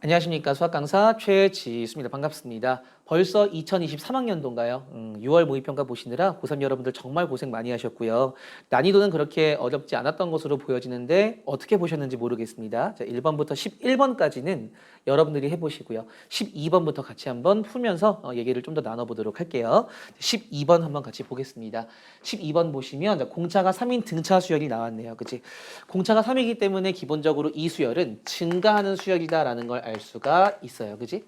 안녕하십니까. 수학 강사 최지수입니다. 반갑습니다. 벌써 2023학년도인가요? 6월 모의평가 보시느라 고3 여러분들 정말 고생 많이 하셨고요. 난이도는 그렇게 어렵지 않았던 것으로 보여지는데 어떻게 보셨는지 모르겠습니다. 자, 1번부터 11번까지는 여러분들이 해보시고요. 12번부터 같이 한번 풀면서 얘기를 좀 더 나눠보도록 할게요. 12번 한번 같이 보겠습니다. 12번 보시면 공차가 3인 등차 수열이 나왔네요. 그치? 공차가 3이기 때문에 기본적으로 이 수열은 증가하는 수열이다라는 걸 알 수가 있어요. 그치?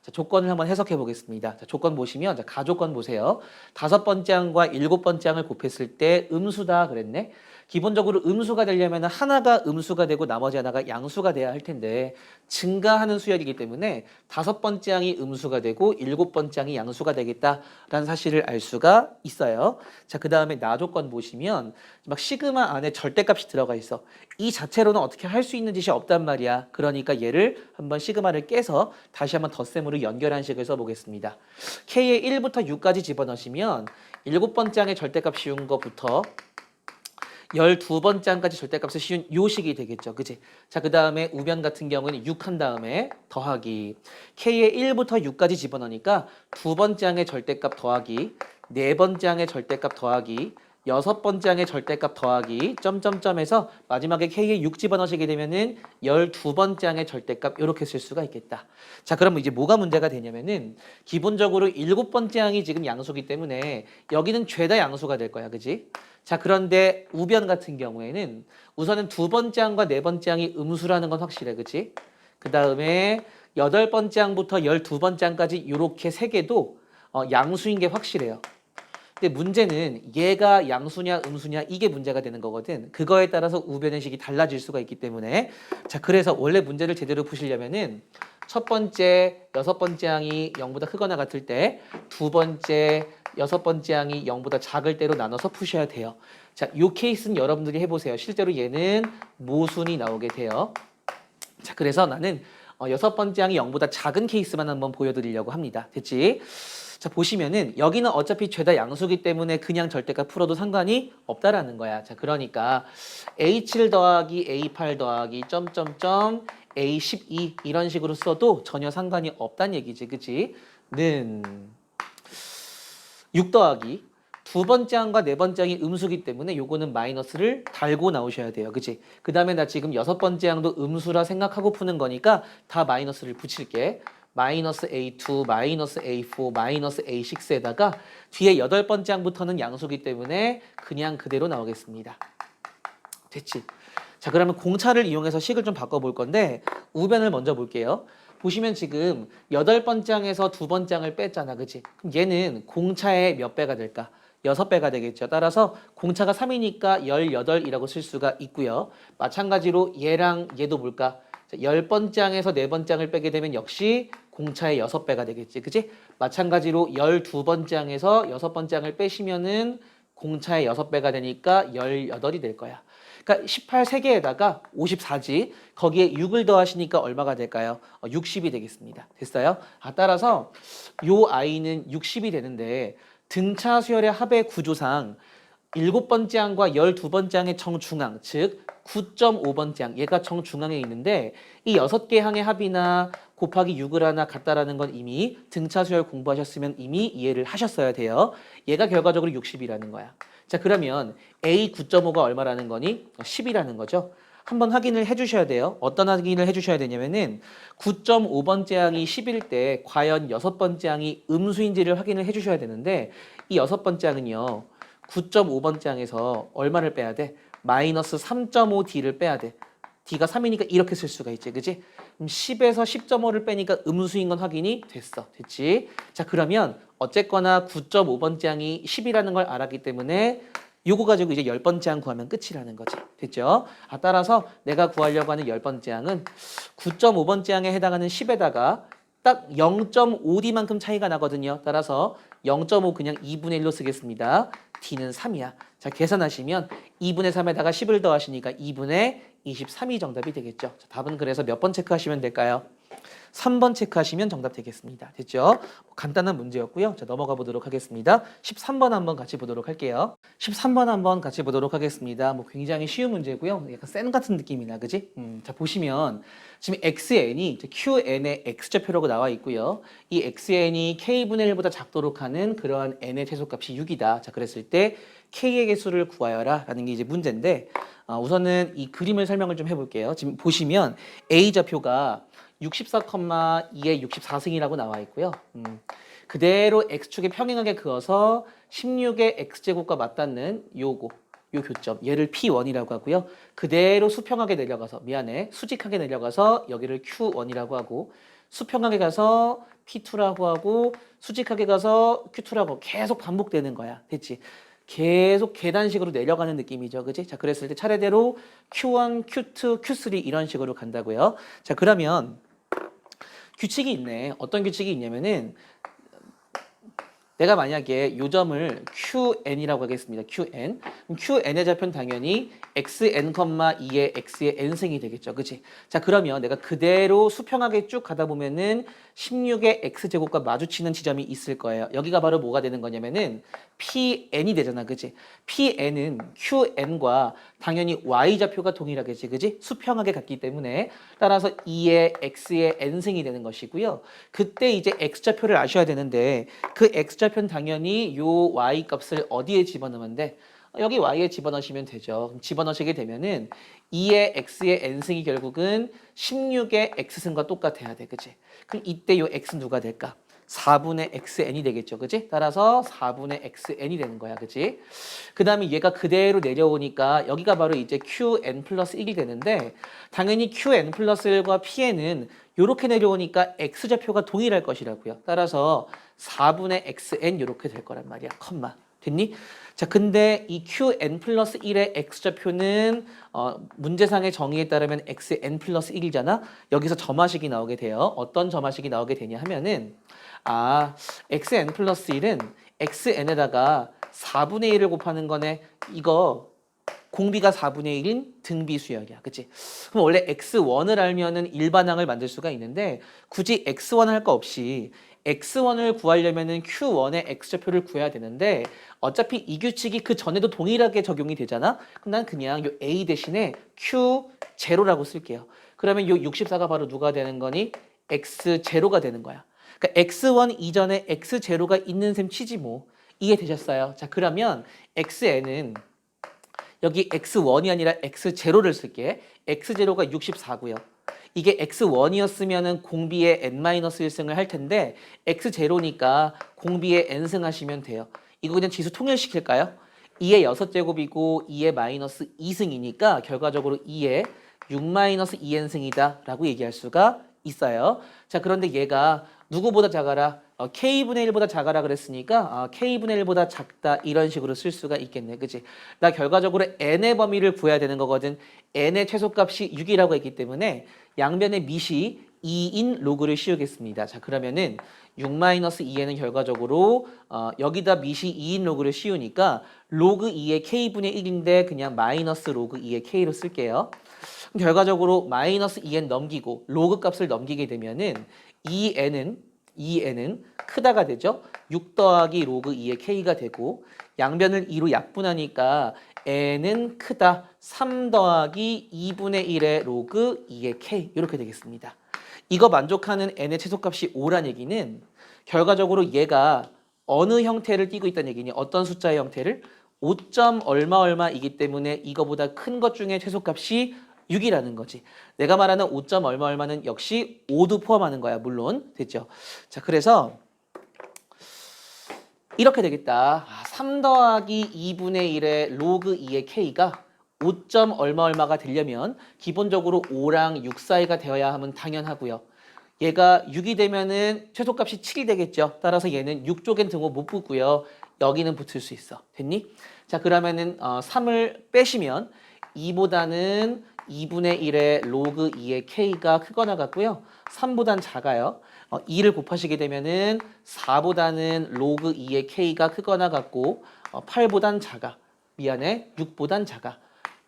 자, 조건을 한번 해석해 보겠습니다. 자, 조건 보시면 자, 가조건 보세요. 5번째 항과 7번째 항을 곱했을 때 음수다 그랬네. 기본적으로 음수가 되려면 하나가 음수가 되고 나머지 하나가 양수가 돼야 할 텐데 증가하는 수열이기 때문에 5번째 항이 음수가 되고 7번째 항이 양수가 되겠다라는 사실을 알 수가 있어요. 자, 그 다음에 나조건 보시면 막 시그마 안에 절대값이 들어가 있어. 이 자체로는 어떻게 할 수 있는 짓이 없단 말이야. 그러니까 얘를 한번 시그마를 깨서 다시 한번 덧셈으로 연결한 식을 써보겠습니다. K의 1부터 6까지 집어넣으시면 7번째 항의 절대값 씌운 거부터 12번째 항까지 절대값을 씌운 요 식이 되겠죠. 그치? 자, 그 다음에 우변 같은 경우는 6 한 다음에 더하기 K의 1부터 6까지 집어넣으니까 2번째 항의 절대값 더하기 4번째 항의 절대값 더하기 6번째 항의 절대값 더하기 점점점에서 마지막에 K에 6 집어넣으시게 되면은 12번째 항의 절대값 이렇게 쓸 수가 있겠다. 자, 그러면 이제 뭐가 문제가 되냐면은 기본적으로 7번째 항이 지금 양수기 때문에 여기는 죄다 양수가 될 거야. 그지? 자, 그런데 우변 같은 경우에는 우선은 2번째 항과 4번째 항이 음수라는 건 확실해. 그치? 그 다음에 8번째 항부터 12번째 항까지 이렇게 3개도 양수인 게 확실해요. 근데 문제는 얘가 양수냐 음수냐 이게 문제가 되는 거거든. 그거에 따라서 우변의 식이 달라질 수가 있기 때문에 자, 그래서 원래 문제를 제대로 푸시려면은 첫 번째, 6번째 항이 0보다 크거나 같을 때 두 번째, 6번째 항이 0보다 작을 때로 나눠서 푸셔야 돼요. 자, 요 케이스는 여러분들이 해보세요. 실제로 얘는 모순이 나오게 돼요. 자, 그래서 나는 6번째 항이 0보다 작은 케이스만 한번 보여드리려고 합니다. 됐지? 자, 보시면은 여기는 어차피 죄다 양수기 때문에 그냥 절대값 풀어도 상관이 없다라는 거야. 자, 그러니까 A7 더하기 A8 더하기 점점점 A12 이런 식으로 써도 전혀 상관이 없다는 얘기지. 그치? 는 6 더하기 두 번째 항과 네 번째 항이 음수기 때문에 요거는 마이너스를 달고 나오셔야 돼요. 그치? 그 다음에 나 지금 6번째 항도 음수라 생각하고 푸는 거니까 다 마이너스를 붙일게. 마이너스 A2, 마이너스 A4, 마이너스 A6에다가 뒤에 8번째 항부터는 양수기 때문에 그냥 그대로 나오겠습니다. 됐지? 자, 그러면 공차를 이용해서 식을 좀 바꿔볼 건데 우변을 먼저 볼게요. 보시면 지금 8번째 항에서 2번째 항을 뺐잖아. 그치? 그럼 얘는 공차의 몇 배가 될까? 6배가 되겠죠. 따라서 공차가 3이니까 18이라고 쓸 수가 있고요. 마찬가지로 얘랑 얘도 볼까? 10번째 항에서 4번째 항을 빼게 되면 역시 공차의 6배가 되겠지. 그치? 마찬가지로 12번째 항에서 6번째 항을 빼시면은 공차의 6배가 되니까 18이 될 거야. 그러니까 18 3개에다가 54지. 거기에 6을 더하시니까 얼마가 될까요? 60이 되겠습니다. 됐어요? 따라서 요 아이는 60이 되는데 등차 수열의 합의 구조상 7번째 항과 12번째 항의 정중앙, 즉 9.5번째 항, 얘가 정중앙에 있는데 이 6개 항의 합이나 곱하기 6을 하나 같다라는 건 이미 등차 수열 공부하셨으면 이미 이해를 하셨어야 돼요. 얘가 결과적으로 60이라는 거야. 자, 그러면 A 9.5가 얼마라는 거니? 10이라는 거죠. 한번 확인을 해주셔야 돼요. 어떤 확인을 해주셔야 되냐면은 9.5번째 항이 10일 때 과연 6번째 항이 음수인지를 확인을 해주셔야 되는데 이 6번째 항은요. 9.5번째 항에서 얼마를 빼야 돼? 마이너스 3.5D를 빼야 돼. D가 3이니까 이렇게 쓸 수가 있지. 그치? 그럼 10에서 10.5를 빼니까 음수인 건 확인이 됐어. 됐지? 자, 그러면 어쨌거나 9.5번째 항이 10이라는 걸 알았기 때문에 요거 가지고 이제 10번째 항 구하면 끝이라는 거지. 됐죠? 따라서 내가 구하려고 하는 10번째 항은 9.5번째 항에 해당하는 10에다가 딱 0.5D만큼 차이가 나거든요. 따라서 0.5 그냥 2분의 1로 쓰겠습니다. D는 3이야. 자, 계산하시면 2분의 3에다가 10을 더하시니까 2분의 23이 정답이 되겠죠. 자, 답은 그래서 몇 번 체크하시면 될까요? 3번 체크하시면 정답 되겠습니다. 됐죠? 간단한 문제였고요. 자, 넘어가 보도록 하겠습니다. 13번 한번 같이 보도록 할게요. 13번 한번 같이 보도록 하겠습니다. 뭐 굉장히 쉬운 문제고요. 약간 쌤 같은 느낌이나, 그지? 자, 보시면 지금 xn이 qn의 x좌표라고 나와 있고요. 이 xn이 k분의 1보다 작도록 하는 그러한 n의 최소값이 6이다. 자, 그랬을 때 k의 개수를 구하여라 라는 게 이제 문제인데, 우선은 이 그림을 설명을 좀 해볼게요. 지금 보시면 a좌표가 64,2의 64승이라고 나와 있고요. 그대로 x축에 평행하게 그어서 16의 x제곱과 맞닿는 요 교점, 얘를 P1이라고 하고요. 그대로 수평하게 내려가서, 수직하게 내려가서 여기를 Q1이라고 하고, 수평하게 가서 P2라고 하고, 수직하게 가서 Q2라고 계속 반복되는 거야. 됐지? 계속 계단식으로 내려가는 느낌이죠. 그지? 자, 그랬을 때 차례대로 Q1, Q2, Q3 이런 식으로 간다고요. 자, 그러면 규칙이 있네. 어떤 규칙이 있냐면은 내가 만약에 요 점을 QN이라고 하겠습니다. QN. 그럼 QN의 좌표는 당연히 XN, 2의 X의 N승이 되겠죠. 그치? 자, 그러면 내가 그대로 수평하게 쭉 가다 보면은 16의 X제곱과 마주치는 지점이 있을 거예요. 여기가 바로 뭐가 되는 거냐면은 PN이 되잖아. 그치? PN은 QN과 당연히 Y좌표가 동일하겠지. 그치? 수평하게 갔기 때문에 따라서 2의 X의 N승이 되는 것이고요. 그때 이제 X좌표를 아셔야 되는데 그 X좌표는 당연히 요 Y 값을 어디에 집어넣으면 돼? 여기 Y에 집어넣으시면 되죠. 그럼 집어넣으시게 되면은 2의 X의 N승이 결국은 16의 X승과 똑같아야 돼. 그치? 그럼 이때 요 X는 누가 될까? 4분의 XN이 되겠죠. 그치? 따라서 4분의 XN이 되는 거야. 그치? 그 다음에 얘가 그대로 내려오니까 여기가 바로 이제 QN 플러스 1이 되는데 당연히 QN 플러스 1과 PN은 요렇게 내려오니까 X좌표가 동일할 것이라고요. 따라서 4분의 XN 요렇게 될 거란 말이야. 컴마. 됐니? 자, 근데 이 QN 플러스 1의 X좌표는 문제상의 정의에 따르면 XN 플러스 1이잖아? 여기서 점화식이 나오게 돼요. 어떤 점화식이 나오게 되냐 하면은 XN 플러스 1은 XN에다가 4분의 1을 곱하는 거네. 이거 공비가 4분의 1인 등비 수열이야. 그치? 그럼 원래 X1을 알면은 일반항을 만들 수가 있는데 굳이 X1 할 거 없이 X1을 구하려면은 Q1의 X좌표를 구해야 되는데 어차피 이 규칙이 그 전에도 동일하게 적용이 되잖아? 그럼 난 그냥 요 A 대신에 Q0라고 쓸게요. 그러면 요 64가 바로 누가 되는 거니? X0가 되는 거야. 그러니까 X1 이전에 X0가 있는 셈 치지 뭐. 이해되셨어요? 자, 그러면 XN은 여기 X1이 아니라 X0를 쓸게. X0가 64고요. 이게 X1이었으면은 공비의 N-1승을 할 텐데 X0니까 공비의 N승 하시면 돼요. 이거 그냥 지수 통일시킬까요? 2의 6제곱이고 2의 마이너스 2승이니까 결과적으로 2의 6-2n승이다 라고 얘기할 수가 있어요. 자, 그런데 얘가 누구보다 작아라? K분의 1보다 작아라 그랬으니까 K분의 1보다 작다 이런 식으로 쓸 수가 있겠네. 그치? 나 결과적으로 N의 범위를 구해야 되는 거거든. N의 최소값이 6이라고 했기 때문에 양변의 밑이 2인 로그를 씌우겠습니다. 자, 그러면은 6-2n은 결과적으로 여기다 밑이 2인 로그를 씌우니까 로그 2의 K분의 1인데 그냥 마이너스 로그 2의 K로 쓸게요. 그럼 결과적으로 마이너스 2n 넘기고 로그 값을 넘기게 되면은 2n은 크다가 되죠. 6 더하기 로그 2의 k가 되고 양변을 2로 약분하니까 n은 크다. 3 더하기 2분의 1의 로그 2의 k 이렇게 되겠습니다. 이거 만족하는 n의 최소값이 5란 얘기는 결과적으로 얘가 어느 형태를 띠고 있다는 얘기니 어떤 숫자의 형태를 5점 얼마이기 때문에 이거보다 큰 것 중에 최소값이 6이라는 거지. 내가 말하는 5점 얼마는 역시 5도 포함하는 거야. 물론. 됐죠? 자, 그래서 이렇게 되겠다. 3 더하기 2분의 1의 로그 2의 k가 5점 얼마가 되려면 기본적으로 5랑 6 사이가 되어야 하면 당연하고요. 얘가 6이 되면은 최소값이 7이 되겠죠. 따라서 얘는 6쪽엔 등호 못 붙고요. 여기는 붙을 수 있어. 됐니? 자, 그러면은 3을 빼시면 2보다는 2분의 1의 로그 2의 k가 크거나 같고요. 3보단 작아요. 2를 곱하시게 되면은 4보다는 로그 2의 k가 크거나 같고 8보단 작아. 미안해. 6보단 작아.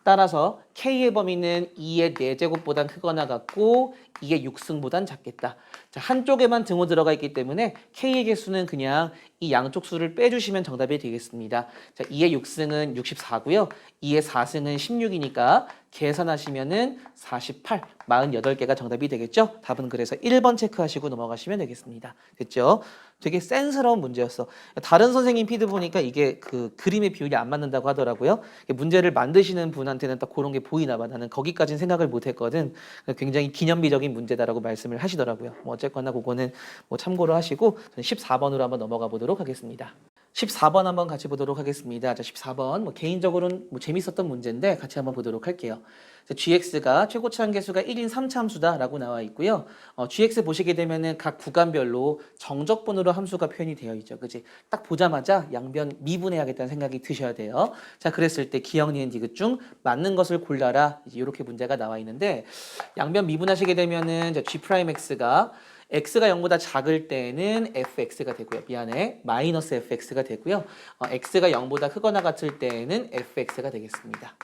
따라서 K의 범위는 2의 4제곱보단 크거나 같고 2의 6승보단 작겠다. 자, 한쪽에만 등호 들어가 있기 때문에 K의 개수는 그냥 이 양쪽 수를 빼주시면 정답이 되겠습니다. 자, 2의 6승은 64고요. 2의 4승은 16이니까 계산하시면은 48, 48개가 정답이 되겠죠? 답은 그래서 1번 체크하시고 넘어가시면 되겠습니다. 됐죠? 되게 센스러운 문제였어. 다른 선생님 피드 보니까 이게 그 그림의 비율이 안 맞는다고 하더라고요. 문제를 만드시는 분한테는 딱 그런 게 보이나 봐. 나는 거기까지는 생각을 못 했거든. 굉장히 기념비적인 문제다라고 말씀을 하시더라고요. 뭐 어쨌거나 그거는 뭐 참고로 하시고 14번으로 한번 넘어가 보도록 하겠습니다. 14번 한번 같이 보도록 하겠습니다. 자, 14번 뭐 개인적으로는 뭐 재밌었던 문제인데 같이 한번 보도록 할게요. 자, gx가 최고치 한계수가 1인 3차함수다라고 나와 있고요. gx 보시게 되면은 각 구간별로 정적분으로 함수가 표현이 되어 있죠. 그지? 딱 보자마자 양변 미분해야겠다는 생각이 드셔야 돼요. 자, 그랬을 때 기억, 니은, 디귿 중 맞는 것을 골라라. 이제 이렇게 문제가 나와 있는데 양변 미분하시게 되면은 g'x가 x가 0보다 작을 때는 fx가 되고요. 미안해. 마이너스 fx가 되고요. x가 0보다 크거나 같을 때는 fx가 되겠습니다.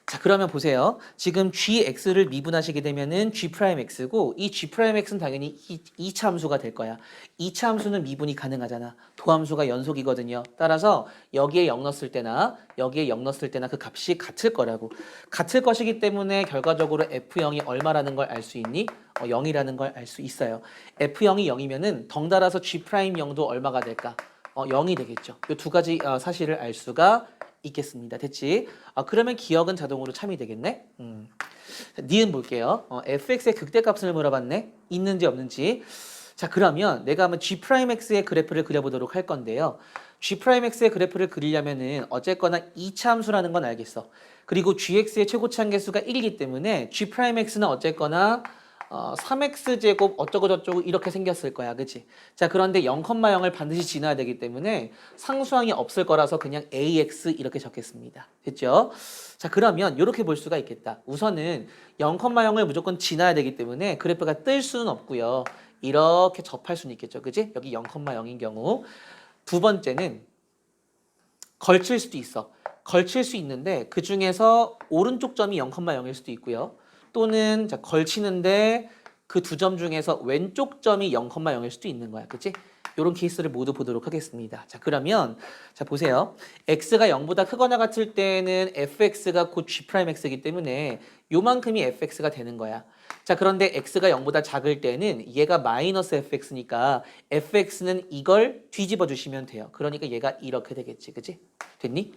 자, 그러면 보세요. 지금 gx를 미분하시게 되면은 g'x고 이 g'x는 당연히 2차 함수가 될 거야. 2차 함수는 미분이 가능하잖아. 도함수가 연속이거든요. 따라서 여기에 0 넣었을 때나 여기에 0 넣었을 때나 그 값이 같을 거라고. 같을 것이기 때문에 결과적으로 f0이 얼마라는 걸 알 수 있니? 0이라는 걸 알 수 있어요. f0이 0이면은 덩달아서 g'0도 얼마가 될까? 0이 되겠죠. 이 두 가지 사실을 알 수가 있겠습니다. 됐지? 그러면 기억은 자동으로 참이 되겠네? 니은 볼게요. fx의 극대값을 물어봤네? 있는지 없는지. 자, 그러면 내가 한번 g'x의 그래프를 그려보도록 할 건데요. g'x의 그래프를 그리려면은 어쨌거나 2차 함수라는 건 알겠어. 그리고 gx의 최고치 한계수가 1이기 때문에 g'x는 어쨌거나 3x제곱 어쩌고 저쩌고 이렇게 생겼을 거야. 그치? 자, 그런데 0,0을 반드시 지나야 되기 때문에 상수항이 없을 거라서 그냥 ax 이렇게 적겠습니다. 됐죠? 자, 그러면 이렇게 볼 수가 있겠다. 우선은 0,0을 무조건 지나야 되기 때문에 그래프가 뜰 수는 없고요. 이렇게 접할 수는 있겠죠. 그치? 여기 0,0인 경우. 두 번째는 걸칠 수도 있어. 걸칠 수 있는데 그 중에서 오른쪽 점이 0,0일 수도 있고요. 또는 자, 걸치는데 그 두 점 중에서 왼쪽 점이 0,0일 수도 있는 거야. 그치? 이런 케이스를 모두 보도록 하겠습니다. 자, 그러면 자, 보세요. x가 0보다 크거나 같을 때는 fx가 곧 g'x이기 때문에 요만큼이 fx가 되는 거야. 자, 그런데 x가 0보다 작을 때는 얘가 마이너스 fx니까 fx는 이걸 뒤집어 주시면 돼요. 그러니까 얘가 이렇게 되겠지. 그치? 됐니?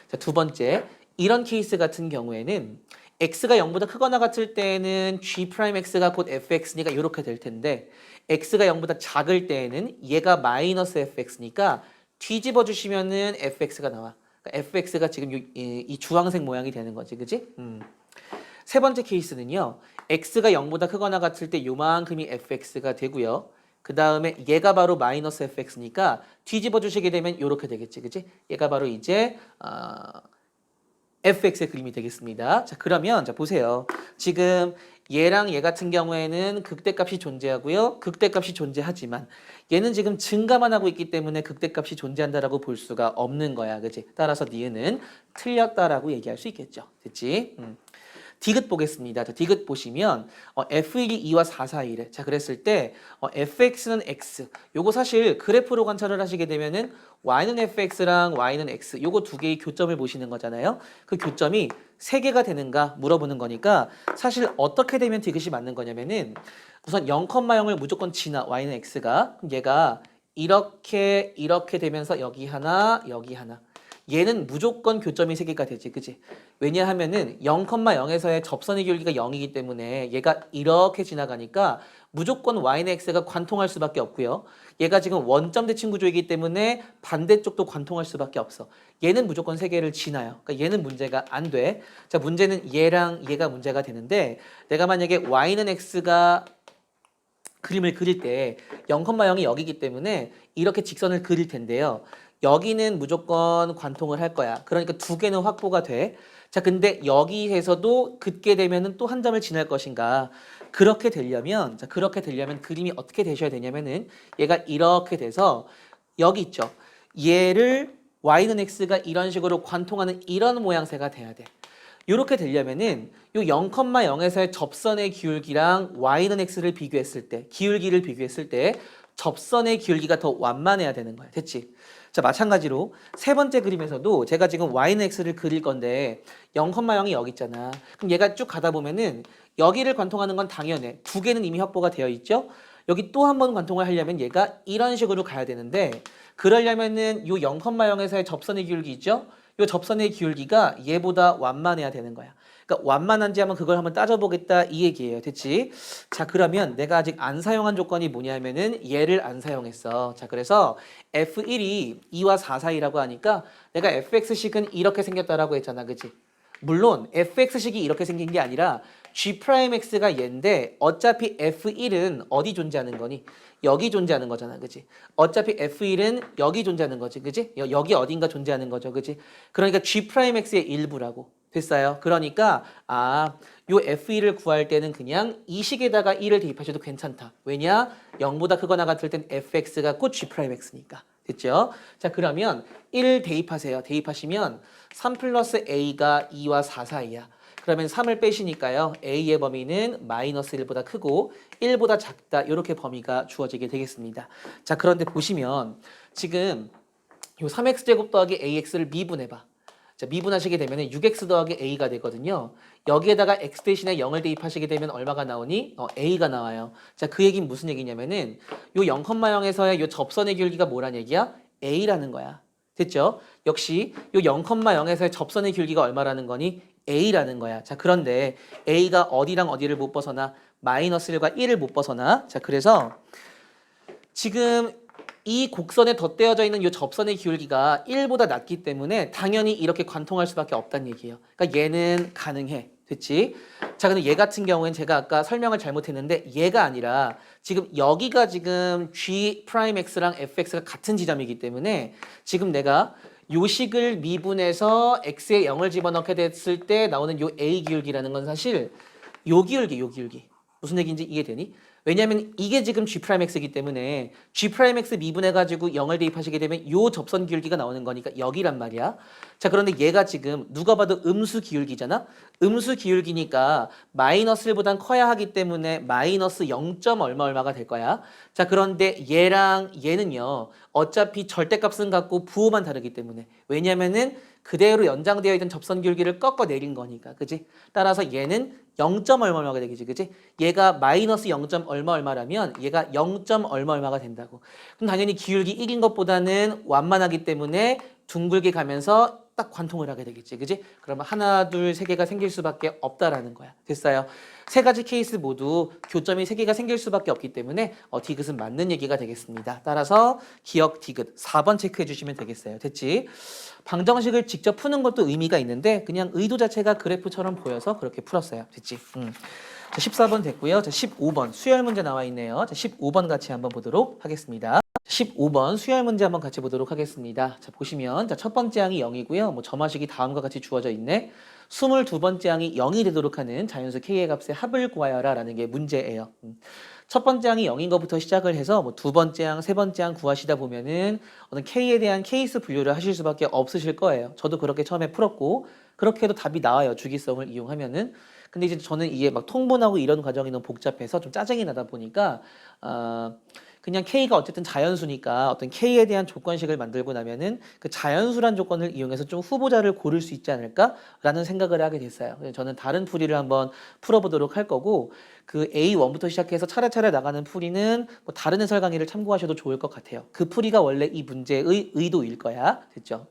자, 두 번째. 이런 케이스 같은 경우에는 x가 0보다 크거나 같을 때는 g'x가 곧 fx니까 이렇게 될 텐데 x가 0보다 작을 때는 얘가 마이너스 fx니까 뒤집어 주시면은 fx가 나와. 그러니까 fx가 지금 이 주황색 모양이 되는 거지. 그치? 세 번째 케이스는요. x가 0보다 크거나 같을 때 요만큼이 fx가 되고요. 그 다음에 얘가 바로 마이너스 fx니까 뒤집어 주시게 되면 이렇게 되겠지. 그치? 얘가 바로 이제 fx의 그림이 되겠습니다. 자, 그러면 자, 보세요. 지금 얘랑 얘 같은 경우에는 극대값이 존재하고요. 극대값이 존재하지만 얘는 지금 증가만 하고 있기 때문에 극대값이 존재한다라고 볼 수가 없는 거야. 그치? 따라서 니은은 틀렸다라고 얘기할 수 있겠죠. 됐지? 디귿 보겠습니다. 자, 디귿 보시면 f1이 2와 4 사이래. 자, 그랬을 때 fx는 x. 요거 사실 그래프로 관찰을 하시게 되면은 y는 fx랑 y는 x. 요거 두 개의 교점을 보시는 거잖아요. 그 교점이 3개가 되는가 물어보는 거니까 사실 어떻게 되면 디귿이 맞는 거냐면은 우선 0,0을 무조건 지나 y는 x가 그럼 얘가 이렇게 되면서 여기 하나, 여기 하나. 얘는 무조건 교점이 3개가 되지. 그치? 왜냐하면은 0,0에서의 접선의 기울기가 0이기 때문에 얘가 이렇게 지나가니까 무조건 y는 x가 관통할 수밖에 없고요. 얘가 지금 원점 대칭 구조이기 때문에 반대쪽도 관통할 수밖에 없어. 얘는 무조건 3개를 지나요. 그러니까 얘는 문제가 안 돼. 자, 문제는 얘랑 얘가 문제가 되는데 내가 만약에 y는 x가 그림을 그릴 때 0,0이 여기기 때문에 이렇게 직선을 그릴 텐데요. 여기는 무조건 관통을 할 거야. 그러니까 2개는 확보가 돼. 자, 근데 여기에서도 긋게 되면은 또 한 점을 지날 것인가? 그렇게 되려면 그림이 어떻게 되셔야 되냐면은 얘가 이렇게 돼서 여기 있죠. 얘를 y는 x가 이런 식으로 관통하는 이런 모양새가 돼야 돼. 이렇게 되려면은 요 0,0에서의 접선의 기울기랑 y는 x를 비교했을 때, 기울기를 비교했을 때 접선의 기울기가 더 완만해야 되는 거야. 됐지? 자, 마찬가지로 세 번째 그림에서도 제가 지금 y는 x를 그릴 건데 0,0이 여기 있잖아. 그럼 얘가 쭉 가다 보면은 여기를 관통하는 건 당연해. 두 개는 이미 확보가 되어 있죠? 여기 또 한 번 관통을 하려면 얘가 이런 식으로 가야 되는데 그러려면은 요 0,0에서의 접선의 기울기 있죠? 요 접선의 기울기가 얘보다 완만해야 되는 거야. 그러니까 완만한지 한번 그걸 한번 따져보겠다 이 얘기예요. 됐지? 자, 그러면 내가 아직 안 사용한 조건이 뭐냐면은 얘를 안 사용했어. 자, 그래서 F1이 2와 4 사이라고 하니까 내가 fx식은 이렇게 생겼다라고 했잖아. 그치? 물론 fx식이 이렇게 생긴 게 아니라 g'x가 얘인데 어차피 F1은 어디 존재하는 거니? 여기 존재하는 거잖아. 그치? 어차피 F1은 여기 존재하는 거지. 그치? 여기 어딘가 존재하는 거죠. 그치? 그러니까 g'x의 일부라고. 됐어요? 그러니까 요 F1을 구할 때는 그냥 이 식에다가 1을 대입하셔도 괜찮다. 왜냐? 0보다 크거나 같을 땐 fx가 곧 g'x니까. 됐죠? 자, 그러면 1 대입하세요. 대입하시면 3 플러스 a가 2와 4 사이야. 그러면 3을 빼시니까요. a의 범위는 마이너스 1보다 크고 1보다 작다. 이렇게 범위가 주어지게 되겠습니다. 자, 그런데 보시면 지금 요 3x제곱 더하기 ax를 미분해봐. 자, 미분하시게 되면 6x 더하기 a가 되거든요. 여기에다가 x 대신에 0을 대입하시게 되면 얼마가 나오니? a가 나와요. 자, 그 얘기는 무슨 얘기냐면은 요 0,0에서의 요 접선의 기울기가 뭐란 얘기야? a라는 거야. 됐죠? 역시 요 0,0에서의 접선의 기울기가 얼마라는 거니? a라는 거야. 자, 그런데 a가 어디랑 어디를 못 벗어나? 마이너스 1과 1을 못 벗어나. 자, 그래서 지금 이 곡선에 덧대어져 있는 이 접선의 기울기가 1보다 낮기 때문에 당연히 이렇게 관통할 수밖에 없다는 얘기예요. 그러니까 얘는 가능해. 됐지? 자, 근데 얘 같은 경우엔 제가 아까 설명을 잘못했는데 얘가 아니라 지금 여기가 지금 g'x랑 fx가 같은 지점이기 때문에 지금 내가 요 식을 미분해서 x에 0을 집어넣게 됐을 때 나오는 요 a 기울기라는 건 사실 요 기울기. 무슨 얘기인지 이해되니? 왜냐하면 이게 지금 g'x이기 때문에 g'x 미분해가지고 0을 대입하시게 되면 요 접선 기울기가 나오는 거니까 여기란 말이야. 자, 그런데 얘가 지금 누가 봐도 음수 기울기잖아? 음수 기울기니까 마이너스 1보단 커야 하기 때문에 마이너스 0. 얼마가 될 거야. 자, 그런데 얘랑 얘는요. 어차피 절대값은 같고 부호만 다르기 때문에. 왜냐면은 그대로 연장되어 있던 접선 기울기를 꺾어 내린 거니까. 그지? 따라서 얘는 0. 얼마가 되겠지. 그지? 얘가 마이너스 0. 얼마라면 얘가 0. 얼마가 된다고. 그럼 당연히 기울기 1인 것보다는 완만하기 때문에 둥글게 가면서 딱 관통을 하게 되겠지. 그지? 그러면 하나, 둘, 세 개가 생길 수밖에 없다라는 거야. 됐어요? 세 가지 케이스 모두 교점이 세 개가 생길 수밖에 없기 때문에 디귿은 맞는 얘기가 되겠습니다. 따라서 기억 디귿 4번 체크해 주시면 되겠어요. 됐지? 방정식을 직접 푸는 것도 의미가 있는데 그냥 의도 자체가 그래프처럼 보여서 그렇게 풀었어요. 됐지? 자, 14번 됐고요. 자, 15번 수열 문제 나와 있네요. 자, 15번 같이 한번 보도록 하겠습니다. 15번 수열 문제 한번 같이 보도록 하겠습니다. 자, 보시면 자, 첫 번째 항이 0이고요. 뭐 점화식이 다음과 같이 주어져 있네. 22번째 항이 0이 되도록 하는 자연수 k의 값의 합을 구하여라 라는 게 문제예요. 첫 번째 항이 0인 것부터 시작을 해서 뭐 두 번째 항, 세 번째 항 구하시다 보면은 어떤 k에 대한 케이스 분류를 하실 수밖에 없으실 거예요. 저도 그렇게 처음에 풀었고 그렇게 해도 답이 나와요. 주기성을 이용하면은. 근데 이제 저는 이게 막 통분하고 이런 과정이 너무 복잡해서 좀 짜증이 나다 보니까 그냥 K가 어쨌든 자연수니까 어떤 K에 대한 조건식을 만들고 나면은 그 자연수란 조건을 이용해서 좀 후보자를 고를 수 있지 않을까라는 생각을 하게 됐어요. 그래서 저는 다른 풀이를 한번 풀어보도록 할 거고 그 A1부터 시작해서 차례차례 나가는 풀이는 뭐 다른 해설 강의를 참고하셔도 좋을 것 같아요. 그 풀이가 원래 이 문제의 의도일 거야. 됐죠?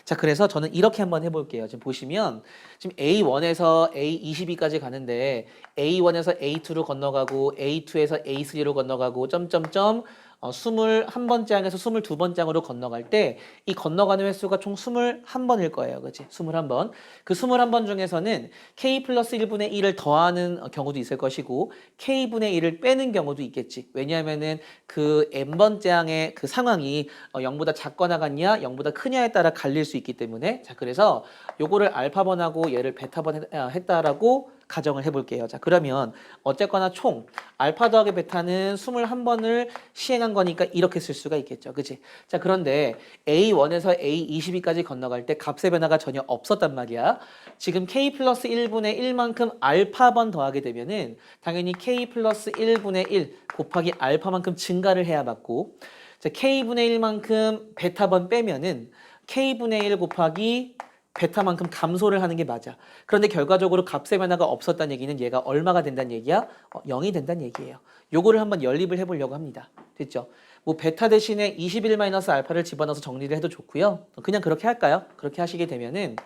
자, 그래서 저는 이렇게 한번 해볼게요. 지금 보시면 지금 A1에서 A22까지 가는데 A1에서 A2로 건너가고 A2에서 A3로 건너가고 점점점 21번째 항에서 22번째 항으로 건너갈 때 이 건너가는 횟수가 총 21번일 거예요. 그렇지? 21번. 그 21번 중에서는 K 플러스 1분의 1을 더하는 경우도 있을 것이고 K분의 1을 빼는 경우도 있겠지. 왜냐하면은 그 N번째 항의 그 상황이 0보다 작거나 같냐 0보다 크냐에 따라 갈릴 수 있기 때문에 자, 그래서 요거를 알파번하고 얘를 베타번 했다라고 가정을 해볼게요. 자, 그러면 어쨌거나 총 알파 더하기 베타는 21번을 시행한 거니까 이렇게 쓸 수가 있겠죠. 그치? 자, 그런데 A1에서 A22까지 건너갈 때 값의 변화가 전혀 없었단 말이야. 지금 K 플러스 1분의 1만큼 알파번 더하게 되면은 당연히 K 플러스 1분의 1 곱하기 알파만큼 증가를 해야 맞고, 자, K분의 1만큼 베타번 빼면은 K분의 1 곱하기 베타만큼 감소를 하는 게 맞아. 그런데 결과적으로 값의 변화가 없었다는 얘기는 얘가 얼마가 된다는 얘기야? 0이 된다는 얘기예요. 요거를 한번 연립을 해보려고 합니다. 됐죠? 뭐 베타 대신에 21 마이너스 알파를 집어넣어서 정리를 해도 좋고요. 그냥 그렇게 할까요? 그렇게 하시게 되면은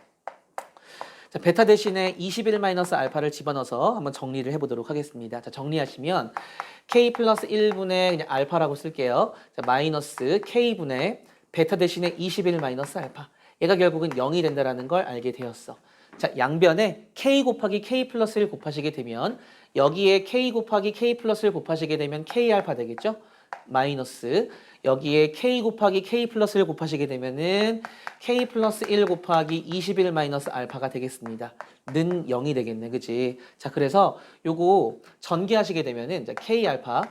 자, 베타 대신에 21 마이너스 알파를 집어넣어서 한번 정리를 해보도록 하겠습니다. 자, 정리하시면 K 플러스 1분의 그냥 알파라고 쓸게요. 자, 마이너스 K분의 베타 대신에 21 마이너스 알파. 얘가 결국은 0이 된다는 걸 알게 되었어. 자, 양변에 K 곱하기 K 플러스 1 곱하시게 되면 여기에 K 곱하기 K 플러스 1 곱하시게 되면 K 알파 되겠죠? 마이너스 여기에 K 곱하기 K 플러스 1 곱하시게 되면은 K 플러스 1 곱하기 21 마이너스 알파가 되겠습니다. 는 0이 되겠네. 그치? 자, 그래서 요거 전개하시게 되면은 K 알파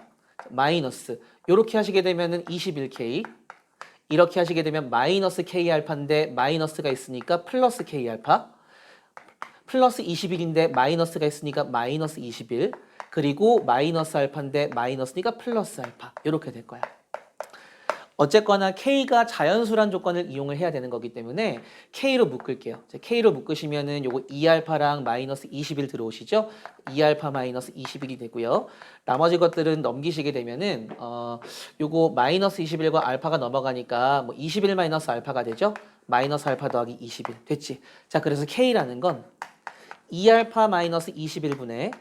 마이너스 요렇게 하시게 되면은 21K 이렇게 하시게 되면 마이너스 K 알파인데 마이너스가 있으니까 플러스 K 알파 플러스 21인데 마이너스가 있으니까 마이너스 21 그리고 마이너스 알파인데 마이너스니까 플러스 알파 이렇게 될 거야. 어쨌거나 K가 자연수란 조건을 이용을 해야 되는 거기 때문에 K로 묶을게요. K로 묶으시면은 요거 2알파랑 마이너스 21 들어오시죠? 2알파 마이너스 21이 되고요. 나머지 것들은 넘기시게 되면은 요거 마이너스 21과 알파가 넘어가니까 뭐 21 마이너스 알파가 되죠? 마이너스 알파 더하기 21 됐지? 자, 그래서 K라는 건 2알파 마이너스 21분의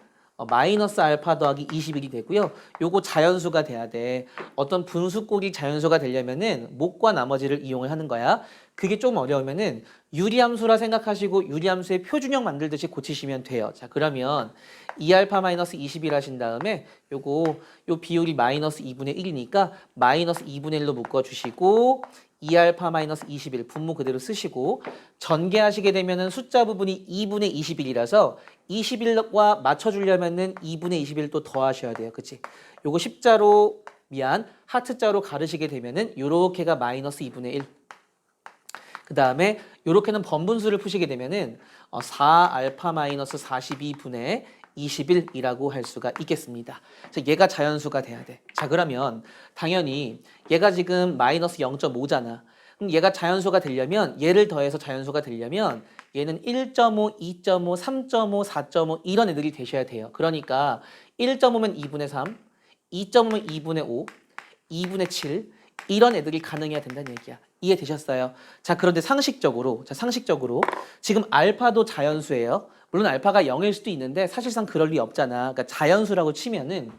마이너스 알파 더하기 21이 되고요. 요거 자연수가 돼야 돼. 어떤 분수꼴이 자연수가 되려면은 목과 나머지를 이용을 하는 거야. 그게 좀 어려우면은 유리함수라 생각하시고 유리함수의 표준형 만들듯이 고치시면 돼요. 자, 그러면 2알파 마이너스 21 하신 다음에 요 비율이 마이너스 2분의 1이니까 마이너스 2분의 1로 묶어주시고 2알파 마이너스 21 분모 그대로 쓰시고 전개하시게 되면은 숫자 부분이 2분의 21이라서 21과 맞춰주려면은 2분의 21 또 더하셔야 돼요. 그치? 요거 십자로 하트자로 가르시게 되면은 요렇게가 마이너스 2분의 1. 그 다음에 요렇게는 번분수를 푸시게 되면은 4알파 마이너스 42분의 21이라고 할 수가 있겠습니다. 자, 얘가 자연수가 돼야 돼. 자, 그러면 당연히 얘가 지금 마이너스 0.5잖아. 그럼 얘가 자연수가 되려면 얘를 더해서 자연수가 되려면 얘는 1.5, 2.5, 3.5, 4.5 이런 애들이 되셔야 돼요. 그러니까 1.5면 2분의 3, 2.5면 2분의 5, 2분의 7 이런 애들이 가능해야 된다는 얘기야. 이해되셨어요? 자, 그런데 상식적으로 지금 알파도 자연수예요. 물론 알파가 0일 수도 있는데 사실상 그럴 리 없잖아. 그러니까 자연수라고 치면은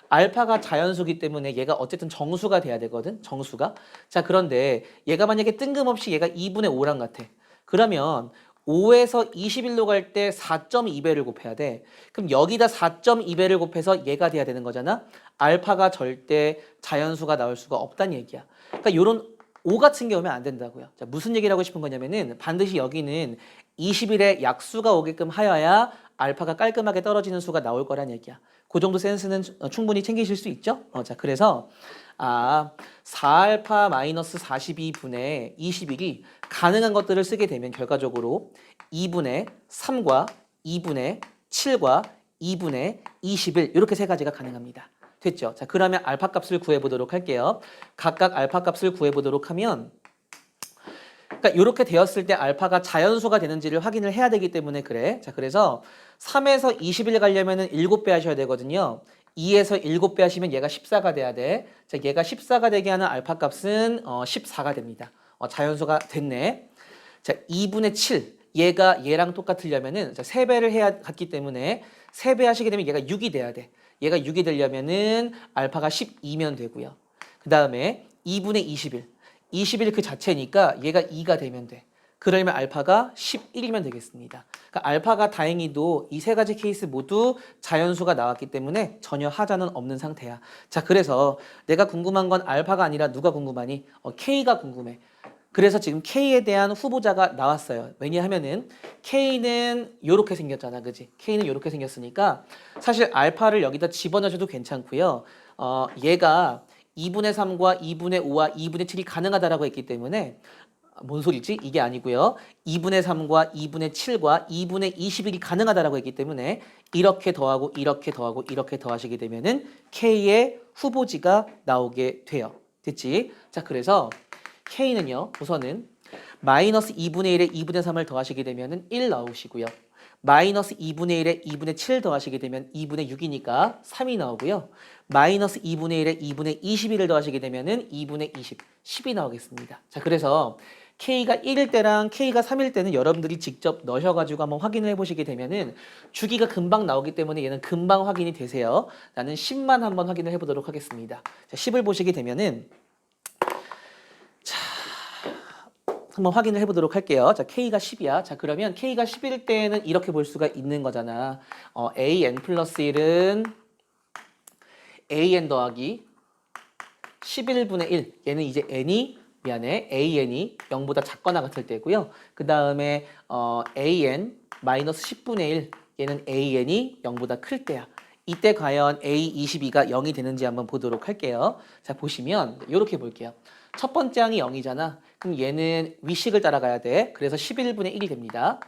알파가 자연수기 때문에 얘가 어쨌든 정수가 돼야 되거든. 정수가. 자, 그런데 얘가 만약에 뜬금없이 얘가 2분의 5랑 같아. 그러면 5에서 21로 갈 때 4.2배를 곱해야 돼. 그럼 여기다 4.2배를 곱해서 얘가 돼야 되는 거잖아. 알파가 절대 자연수가 나올 수가 없다는 얘기야. 그러니까 요런 5 같은 게 오면 안 된다고요. 자, 무슨 얘기를 하고 싶은 거냐면은 반드시 여기는 21에 약수가 오게끔 하여야 알파가 깔끔하게 떨어지는 수가 나올 거란 얘기야. 그 정도 센스는 충분히 챙기실 수 있죠? 자, 그래서 4알파 마이너스 42분의 21이 가능한 것들을 쓰게 되면 결과적으로 2분의 3과 2분의 7과 2분의 21 이렇게 세 가지가 가능합니다. 됐죠? 자, 그러면 알파 값을 구해보도록 할게요. 각각 알파 값을 구해보도록 하면 그러니까 이렇게 되었을 때 알파가 자연수가 되는지를 확인을 해야 되기 때문에 그래. 자, 그래서 3에서 21 가려면은 7배 하셔야 되거든요. 2에서 7배 하시면 얘가 14가 돼야 돼. 자, 얘가 14가 되게 하는 알파 값은 14가 됩니다. 자연수가 됐네. 자, 2분의 7. 얘가 얘랑 똑같으려면은 3배를 해야 갔기 때문에 3배 하시게 되면 얘가 6이 돼야 돼. 얘가 6이 되려면은 알파가 12면 되고요. 그 다음에 2분의 21. 21 그 자체니까 얘가 2가 되면 돼. 그러면 알파가 11이면 되겠습니다. 그러니까 알파가 다행히도 이 세 가지 케이스 모두 자연수가 나왔기 때문에 전혀 하자는 없는 상태야. 자, 그래서 내가 궁금한 건 알파가 아니라 누가 궁금하니? K가 궁금해. 그래서 지금 K에 대한 후보자가 나왔어요. 왜냐하면은 K는 요렇게 생겼잖아. 그지? K는 요렇게 생겼으니까 사실 알파를 여기다 집어넣어줘도 괜찮고요. 얘가 2분의 3과 2분의 5와 2분의 7이 가능하다라고 했기 때문에 뭔 소리지? 이게 아니고요. 2분의 3과 2분의 7과 2분의 21이 가능하다라고 했기 때문에 이렇게 더하고 이렇게 더하고 이렇게 더하시게 되면은 K의 후보지가 나오게 돼요. 됐지? 자, 그래서 K는요, 우선은 마이너스 2분의 1에 2분의 3을 더하시게 되면은 1 나오시고요. 마이너스 2분의 1에 2분의 7 더하시게 되면 2분의 6이니까 3이 나오고요. 마이너스 2분의 1에 2분의 21을 더하시게 되면은 2분의 20, 10이 나오겠습니다. 자, 그래서 K가 1일 때랑 K가 3일 때는 여러분들이 직접 넣으셔가지고 한번 확인을 해보시게 되면은 주기가 금방 나오기 때문에 얘는 금방 확인이 되세요. 나는 10만 한번 확인을 해보도록 하겠습니다. 자, 10을 보시게 되면은 한번 확인을 해보도록 할게요. 자, K가 10이야. 자, 그러면 K가 10일 때는 이렇게 볼 수가 있는 거잖아. AN 플러스 1은 AN 더하기 11분의 1. 얘는 이제 N이 AN이 0보다 작거나 같을 때고요. 그 다음에 AN 마이너스 10분의 1. 얘는 AN이 0보다 클 때야. 이때 과연 A22가 0이 되는지 한번 보도록 할게요. 자, 보시면 이렇게 볼게요. 첫 번째 항이 0이잖아. 그럼 얘는 위식을 따라가야 돼. 그래서 11분의 1이 됩니다.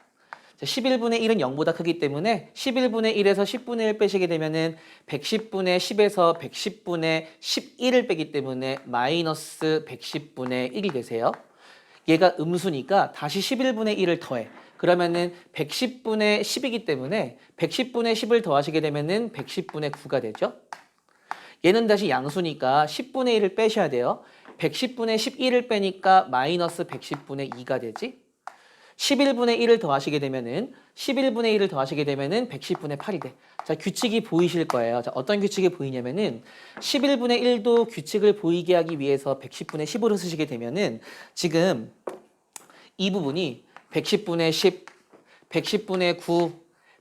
자, 11분의 1은 0보다 크기 때문에 11분의 1에서 10분의 1 빼시게 되면은 110분의 10에서 110분의 11을 빼기 때문에 마이너스 110분의 1이 되세요. 얘가 음수니까 다시 11분의 1을 더해. 그러면은 110분의 10이기 때문에 110분의 10을 더하시게 되면은 110분의 9가 되죠. 얘는 다시 양수니까 10분의 1을 빼셔야 돼요. 110분의 11을 빼니까 마이너스 110분의 2가 되지. 11분의 1을 더하시게 되면은 11분의 1을 더하시게 되면은 110분의 8이 돼. 자, 규칙이 보이실 거예요. 자, 어떤 규칙이 보이냐면은 11분의 1도 규칙을 보이게 하기 위해서 110분의 10으로 쓰시게 되면은 지금 이 부분이 110분의 10, 110분의 9,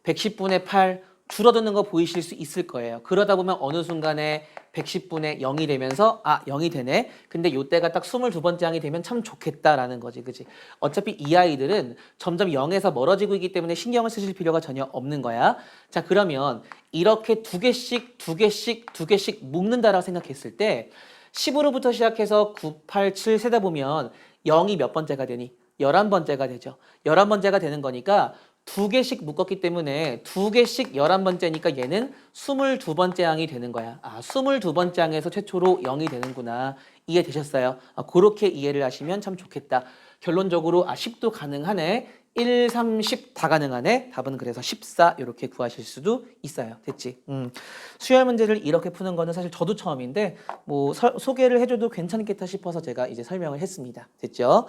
110분의 8 줄어드는 거 보이실 수 있을 거예요. 그러다 보면 어느 순간에 110분의 0이 되면서 0이 되네. 근데 요때가 딱 22번째 항이 되면 참 좋겠다라는 거지. 그치? 어차피 이 아이들은 점점 0에서 멀어지고 있기 때문에 신경을 쓰실 필요가 전혀 없는 거야. 자, 그러면 이렇게 두 개씩 묶는다라고 생각했을 때 10으로부터 시작해서 9, 8, 7 세다 보면 0이 몇 번째가 되니? 11번째가 되죠. 11번째가 되는 거니까 두 개씩 묶었기 때문에 두 개씩 11번째니까 얘는 22번째 항이 되는 거야. 22번째 항에서 최초로 0이 되는구나. 이해되셨어요? 그렇게 이해를 하시면 참 좋겠다. 결론적으로 10도 가능하네. 1, 3, 10 다 가능하네. 답은 그래서 14 이렇게 구하실 수도 있어요. 됐지? 수열 문제를 이렇게 푸는 거는 사실 저도 처음인데 뭐 소개를 해줘도 괜찮겠다 싶어서 제가 이제 설명을 했습니다. 됐죠?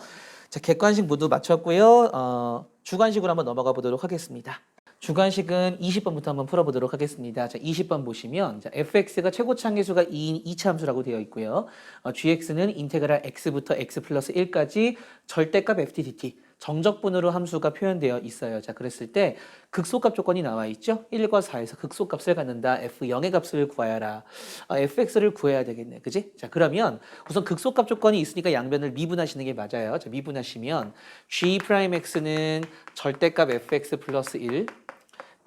자, 객관식 모두 마쳤고요. 주관식으로 한번 넘어가 보도록 하겠습니다. 주관식은 20번부터 한번 풀어보도록 하겠습니다. 자, 20번 보시면 자, fx가 최고치 함계수가 2인 2차 함수라고 되어 있고요. gx는 인테그랄 x부터 x 플러스 1까지 절대값 ft dt 정적분으로 함수가 표현되어 있어요. 자, 그랬을 때 극소값 조건이 나와 있죠. 1과 4에서 극소값을 갖는다. f0의 값을 구하여라. fx를 구해야 되겠네. 그지? 자, 그러면 우선 극소값 조건이 있으니까 양변을 미분하시는 게 맞아요. 자, 미분하시면 g'x는 절대값 fx 플러스 1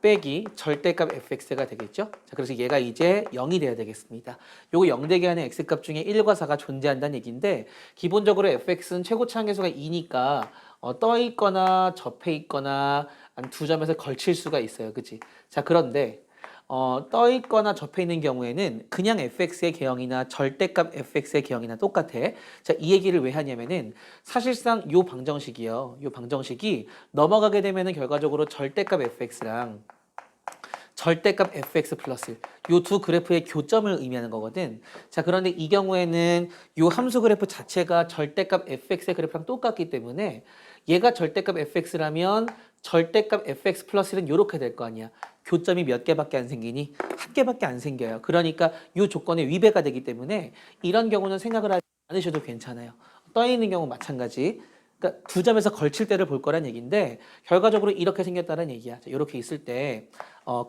빼기 절대값 fx가 되겠죠. 자, 그래서 얘가 이제 0이 돼야 되겠습니다. 요거 0 되게 하는 x값 중에 1과 4가 존재한다는 얘기인데 기본적으로 fx는 최고치 함계수가 2니까 떠 있거나 접해 있거나 한 두 점에서 걸칠 수가 있어요. 그치? 자, 그런데 떠 있거나 접해 있는 경우에는 그냥 fx의 개형이나 절대값 fx의 개형이나 똑같아. 자, 이 얘기를 왜 하냐면은 사실상 요 방정식이요. 요 방정식이 넘어가게 되면은 결과적으로 절대값 fx랑 절대값 fx 플러스 요 두 그래프의 교점을 의미하는 거거든. 자, 그런데 이 경우에는 요 함수 그래프 자체가 절대값 fx의 그래프랑 똑같기 때문에 얘가 절대값 fx라면 절대값 fx 플러스는 요렇게 될 거 아니야. 교점이 몇 개밖에 안 생기니? 한 개밖에 안 생겨요. 그러니까 요 조건에 위배가 되기 때문에 이런 경우는 생각을 하지 않으셔도 괜찮아요. 떠 있는 경우 마찬가지. 그러니까 두 점에서 걸칠 때를 볼 거란 얘기인데 결과적으로 이렇게 생겼다는 얘기야. 자, 이렇게 있을 때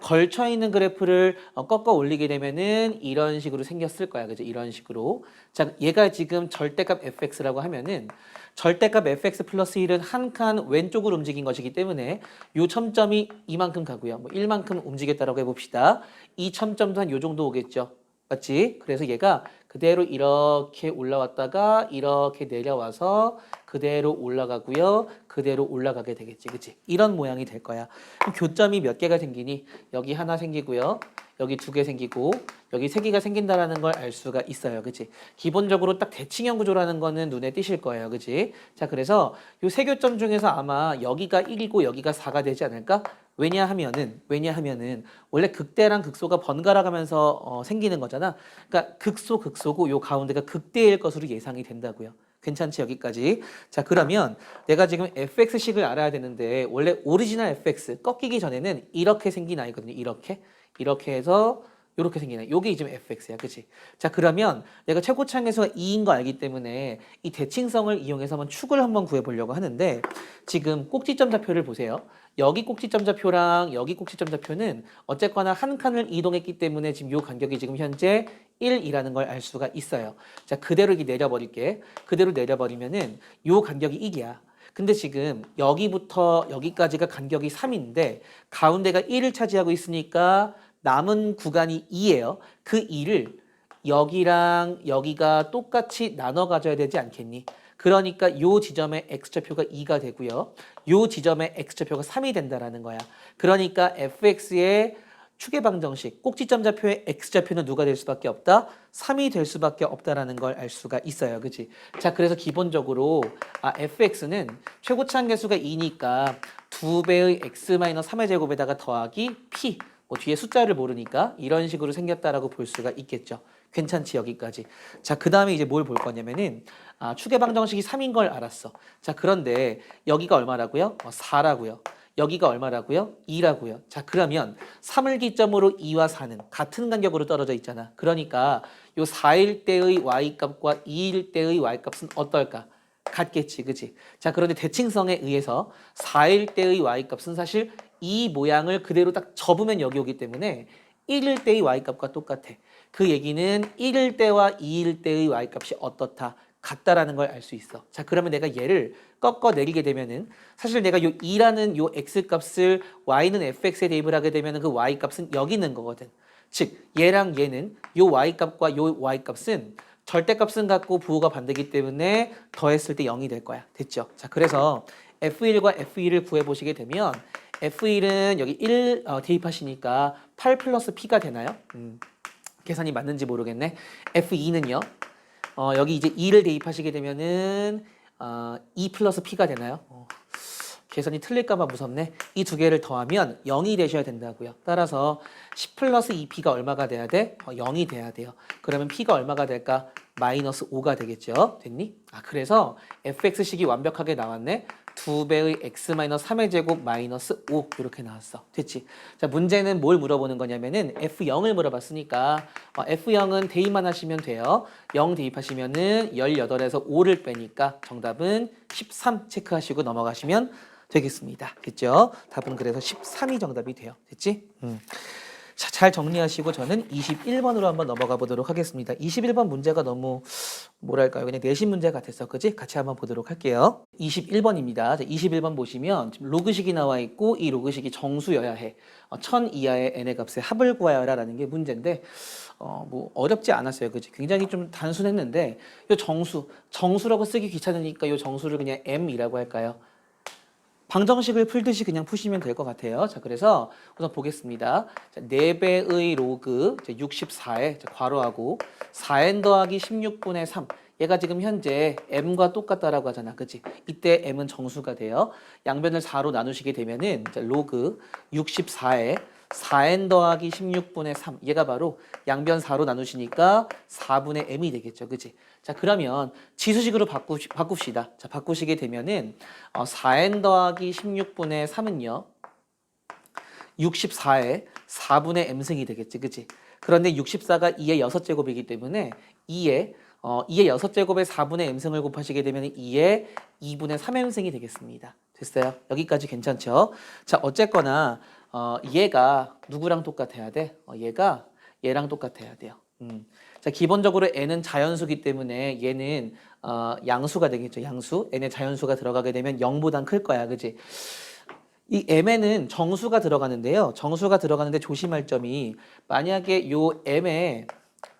걸쳐 있는 그래프를 꺾어 올리게 되면은 이런 식으로 생겼을 거야. 그죠? 이런 식으로. 자, 얘가 지금 절대값 fx라고 하면은 절대값 fx 플러스 1은 한 칸 왼쪽으로 움직인 것이기 때문에 요 첨점이 이만큼 가고요. 뭐 1만큼 움직였다라고 해봅시다. 이 첨점도 한 요 정도 오겠죠. 맞지? 그래서 얘가 그대로 이렇게 올라왔다가 이렇게 내려와서 그대로 올라가고요. 그대로 올라가게 되겠지. 그치? 이런 모양이 될 거야. 그럼 교점이 몇 개가 생기니? 여기 하나 생기고요. 여기 두 개 생기고 여기 세 개가 생긴다라는 걸 알 수가 있어요. 그치? 기본적으로 딱 대칭형 구조라는 거는 눈에 띄실 거예요. 그치? 자, 그래서 요 세 교점 중에서 아마 여기가 1이고 여기가 4가 되지 않을까? 왜냐하면은 원래 극대랑 극소가 번갈아 가면서 생기는 거잖아. 그러니까 극소고 요 가운데가 극대일 것으로 예상이 된다고요. 괜찮지 여기까지? 자, 그러면 내가 지금 fx식을 알아야 되는데 원래 오리지널 fx 꺾이기 전에는 이렇게 생긴 아이거든요. 이렇게 해서 이렇게 생긴 아이. 요게 지금 fx야. 그치? 자, 그러면 내가 최고차항계수가 2인 거 알기 때문에 이 대칭성을 이용해서 한번 축을 한번 구해보려고 하는데 지금 꼭지점 좌표를 보세요. 여기 꼭지점 좌표랑 여기 꼭지점 좌표는 어쨌거나 한 칸을 이동했기 때문에 지금 요 간격이 지금 현재 1이라는 걸 알 수가 있어요. 자, 그대로 이렇게 내려버릴게. 그대로 내려버리면은 요 간격이 1이야. 근데 지금 여기부터 여기까지가 간격이 3인데 가운데가 1을 차지하고 있으니까 남은 구간이 2예요. 그 2를 여기랑 여기가 똑같이 나눠 가져야 되지 않겠니? 그러니까 요 지점의 x좌표가 2가 되고요. 요 지점의 x좌표가 3이 된다라는 거야. 그러니까 fx의 추계 방정식, 꼭지점 좌표의 x좌표는 누가 될 수밖에 없다? 3이 될 수밖에 없다라는 걸 알 수가 있어요. 그치? 자, 그래서 기본적으로 fx는 최고차항 계수가 2니까 2배의 x-3의 제곱에다가 더하기 p, 뭐 뒤에 숫자를 모르니까 이런 식으로 생겼다라고 볼 수가 있겠죠. 괜찮지 여기까지. 자, 그 다음에 이제 뭘 볼 거냐면은 추계 방정식이 3인 걸 알았어. 자, 그런데 여기가 얼마라고요? 4라고요. 여기가 얼마라고요? 2라고요. 자, 그러면 3을 기점으로 2와 4는 같은 간격으로 떨어져 있잖아. 그러니까 요 4일 때의 y값과 2일 때의 y값은 어떨까? 같겠지, 그치? 자, 그런데 대칭성에 의해서 4일 때의 y값은 사실 이 모양을 그대로 딱 접으면 여기 오기 때문에 1일 때의 y값과 똑같아. 그 얘기는 1일 때와 2일 때의 y값이 어떻다? 같다라는 걸 알 수 있어. 자, 그러면 내가 얘를 꺾어 내리게 되면은 사실 내가 요 2라는 요 x값을 y는 fx에 대입을 하게 되면은 그 y값은 여기 있는 거거든. 즉, 얘랑 얘는 요 y값과 요 y값은 절대값은 같고 부호가 반대이기 때문에 더했을 때 0이 될 거야. 됐죠? 자, 그래서 f1과 f2를 구해보시게 되면 f1은 여기 1 대입하시니까 8 플러스 p가 되나요? 계산이 맞는지 모르겠네. f2는요. 여기 이제 2를 대입하시게 되면은 2 플러스 p가 되나요? 계산이 틀릴까봐 무섭네. 이 두 개를 더하면 0이 되셔야 된다고요. 따라서 10 플러스 2p가 얼마가 돼야 돼? 0이 돼야 돼요. 그러면 p가 얼마가 될까? 마이너스 5가 되겠죠. 됐니? 그래서 fx식이 완벽하게 나왔네. 2배의 x-3의 제곱 마이너스 5 이렇게 나왔어. 됐지? 자, 문제는 뭘 물어보는 거냐면은 f0을 물어봤으니까 f0은 대입만 하시면 돼요. 0 대입하시면은 18에서 5를 빼니까 정답은 13 체크하시고 넘어가시면 되겠습니다. 됐죠? 답은 그래서 13이 정답이 돼요. 됐지? 자, 잘 정리하시고 저는 21번으로 한번 넘어가 보도록 하겠습니다. 21번 문제가 너무 뭐랄까요? 그냥 내신 문제 같았어. 그지? 같이 한번 보도록 할게요. 21번입니다. 21번 보시면 지금 로그식이 나와 있고 이 로그식이 정수여야 해. 1000 이하의 n의 값의 합을 구하여라 라는 게 문제인데 뭐 어렵지 않았어요. 그지? 굉장히 좀 단순했는데 이 정수라고 쓰기 귀찮으니까 이 정수를 그냥 m이라고 할까요? 방정식을 풀듯이 그냥 푸시면 될 것 같아요. 자, 그래서 우선 보겠습니다. 자, 4배의 로그 64에 괄호하고 4n 더하기 16분의 3. 얘가 지금 현재 m과 똑같다라고 하잖아. 그치? 이때 m은 정수가 돼요. 양변을 4로 나누시게 되면은 로그 64에 4n 더하기 16분의 3. 얘가 바로 양변 4로 나누시니까 4분의 m이 되겠죠. 그치? 자, 그러면 지수식으로 바꿉시다. 자, 바꾸시게 되면은 4n 더하기 16분의 3은요. 64에 4분의 m승이 되겠지. 그치? 그런데 64가 2의 6제곱이기 때문에 2의 2의 6제곱에 4분의 m승을 곱하시게 되면 2의 2분의 3m승이 되겠습니다. 됐어요? 여기까지 괜찮죠? 자, 어쨌거나 얘가 누구랑 똑같아야 돼? 얘가 얘랑 똑같아야 돼요. 자, 기본적으로 n은 자연수기 때문에 얘는 양수가 되겠죠. 양수. n의 자연수가 들어가게 되면 0보단 클 거야. 그지? 이 m에는 정수가 들어가는데요. 정수가 들어가는데 조심할 점이 만약에 요 m에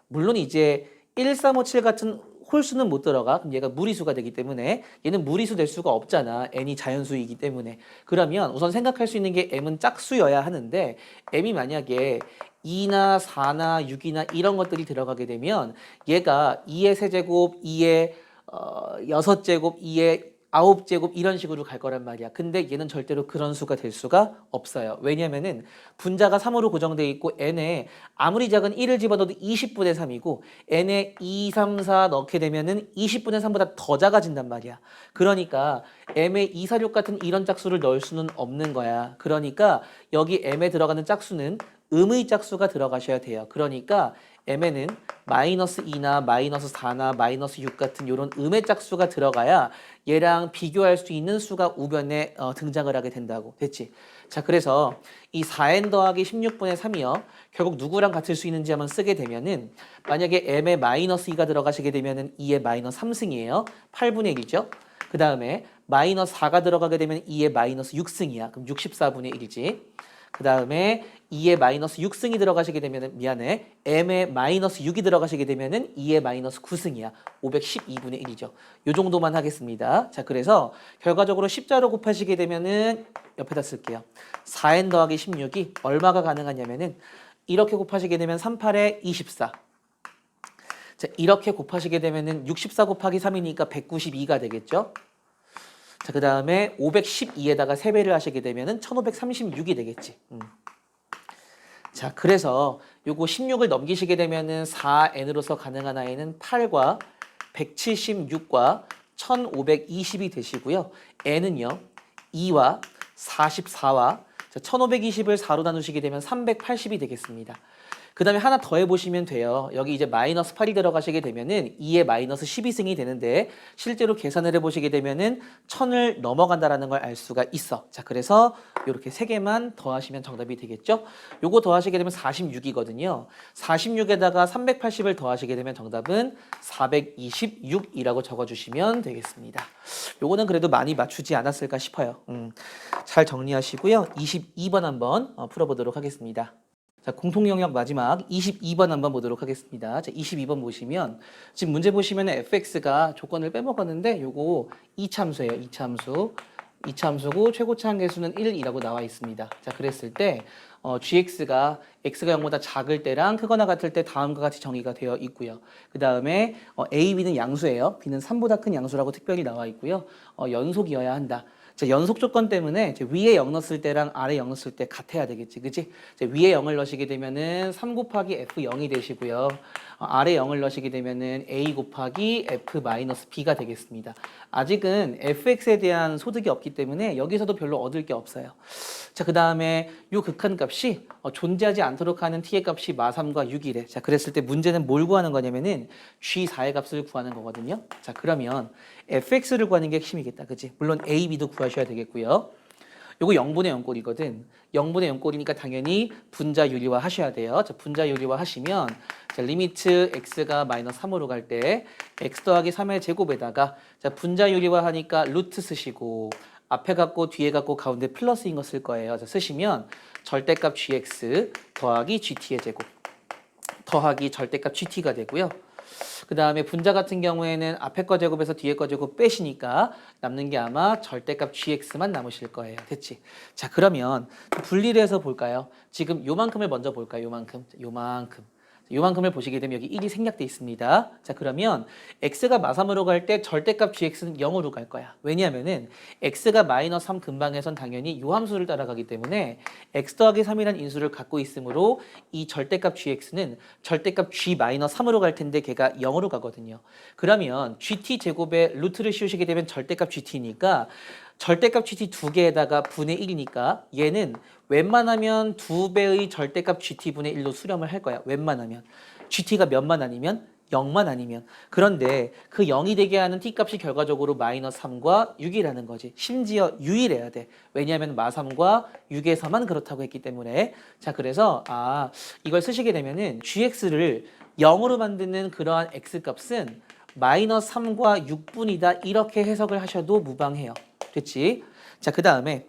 물론 이제 1, 3, 5, 7 같은 홀수는 못 들어가. 그럼 얘가 무리수가 되기 때문에 얘는 무리수 될 수가 없잖아. n이 자연수이기 때문에. 그러면 우선 생각할 수 있는 게 m은 짝수여야 하는데 m이 만약에 2나 4나 6이나 이런 것들이 들어가게 되면 얘가 2의 세제곱, 2의 6제곱, 2의 9제곱 이런 식으로 갈 거란 말이야. 근데 얘는 절대로 그런 수가 될 수가 없어요. 왜냐면은 분자가 3으로 고정돼 있고 n에 아무리 작은 1을 집어넣어도 20분의 3이고 n에 2, 3, 4 넣게 되면은 20분의 3보다 더 작아진단 말이야. 그러니까 m에 2, 4, 6 같은 이런 짝수를 넣을 수는 없는 거야. 그러니까 여기 m에 들어가는 짝수는 음의 짝수가 들어가셔야 돼요. 그러니까 m에는 마이너스 2나 마이너스 4나 마이너스 6 같은 이런 음의 짝수가 들어가야 얘랑 비교할 수 있는 수가 우변에 등장을 하게 된다고. 됐지? 자, 그래서 이 4n 더하기 16분의 3이요. 결국 누구랑 같을 수 있는지 한번 쓰게 되면은 만약에 m에 마이너스 2가 들어가시게 되면은 2의 마이너스 3승이에요. 8분의 1이죠. 그 다음에 마이너스 4가 들어가게 되면 2의 마이너스 6승이야. 그럼 64분의 1이지. 그 다음에 2의 마이너스 6승이 들어가시게 되면은 미안해. m의 마이너스 6이 들어가시게 되면은 2의 마이너스 9승이야. 512분의 1이죠. 요 정도만 하겠습니다. 자, 그래서 결과적으로 십자로 곱하시게 되면은 옆에다 쓸게요. 4n 더하기 16이 얼마가 가능하냐면은 이렇게 곱하시게 되면 38에 24. 자, 이렇게 곱하시게 되면은 64 곱하기 3이니까 192가 되겠죠. 자, 그 다음에 512에다가 3배를 하시게 되면은 1536이 되겠지. 자, 그래서 요거 16을 넘기시게 되면은 4n으로서 가능한 아이는 8과 176과 1520이 되시고요. n은요, 2와 44와 1520을 4로 나누시게 되면 380이 되겠습니다. 그 다음에 하나 더 해보시면 돼요. 여기 이제 마이너스 8이 들어가시게 되면은 2의 마이너스 12승이 되는데 실제로 계산을 해보시게 되면은 1000을 넘어간다라는 걸 알 수가 있어. 자, 그래서 이렇게 3개만 더하시면 정답이 되겠죠? 요거 더하시게 되면 46이거든요. 46에다가 380을 더하시게 되면 정답은 426이라고 적어주시면 되겠습니다. 요거는 그래도 많이 맞추지 않았을까 싶어요. 잘 정리하시고요. 22번 한번 풀어보도록 하겠습니다. 자, 공통 영역 마지막 22번 한번 보도록 하겠습니다. 자, 22번 보시면 지금 문제 보시면 fx가 조건을 빼먹었는데 요거 이참수예요. 이참수고 최고차 한계수는 1이라고 나와 있습니다. 자, 그랬을 때 gx가 x가 0보다 작을 때랑 크거나 같을 때 다음과 같이 정의가 되어 있고요. 그 다음에 a, b는 양수예요. b는 3보다 큰 양수라고 특별히 나와 있고요. 연속이어야 한다. 자, 연속 조건 때문에 이제 위에 0 넣었을 때랑 아래 0 넣었을 때 같아야 되겠지, 그치? 이제 위에 0을 넣으시게 되면은 3 곱하기 f0이 되시고요. 아래 0을 넣으시게 되면은 a 곱하기 f 마이너스 b가 되겠습니다. 아직은 fx에 대한 소득이 없기 때문에 여기서도 별로 얻을 게 없어요. 자, 그 다음에 요 극한값이 존재하지 않도록 하는 t의 값이 마3과 6이래. 자, 그랬을 때 문제는 뭘 구하는 거냐면은 g4의 값을 구하는 거거든요. 자, 그러면 fx를 구하는 게 핵심이겠다, 그치? 물론 a, b도 구하셔야 되겠고요. 요거 0분의 0꼴이거든. 0분의 0꼴이니까 당연히 분자 유리화 하셔야 돼요. 자, 분자 유리화 하시면 자, 리미트 x가 마이너스 3으로 갈 때 x 더하기 3의 제곱에다가 자, 분자 유리화 하니까 루트 쓰시고 앞에 갖고 뒤에 갖고 가운데 플러스인 거 쓸 거예요. 자, 쓰시면 절대값 gx 더하기 gt의 제곱 더하기 절대값 gt가 되고요. 그 다음에 분자 같은 경우에는 앞에 거 제곱에서 뒤에 거 제곱 빼시니까 남는 게 아마 절대값 gx만 남으실 거예요. 됐지? 자, 그러면 분리를 해서 볼까요? 지금 요만큼을 먼저 볼까요? 요만큼을 보시게 되면 여기 1이 생략돼 있습니다. 자, 그러면 x가 마3으로 갈 때 절대값 gx는 0으로 갈 거야. 왜냐하면은 x가 마이너스 3 근방에선 당연히 요 함수를 따라가기 때문에 x 더하기 3이라는 인수를 갖고 있으므로 이 절대값 gx는 절대값 g 마이너스 3으로 갈 텐데 걔가 0으로 가거든요. 그러면 gt 제곱에 루트를 씌우시게 되면 절대값 gt니까 절대값 gt 두 개에다가 분의 1이니까 얘는 웬만하면 2배의 절대값 gt 분의 1로 수렴을 할 거야. 웬만하면. gt가 몇만 아니면 0만 아니면. 그런데 그 0이 되게 하는 t값이 결과적으로 마이너스 3과 6이라는 거지. 심지어 유일해야 돼. 왜냐하면 마3과 6에서만 그렇다고 했기 때문에. 자, 그래서 이걸 쓰시게 되면은 gx를 0으로 만드는 그러한 x값은 마이너스 3과 6분이다. 이렇게 해석을 하셔도 무방해요. 됐지? 자, 그 다음에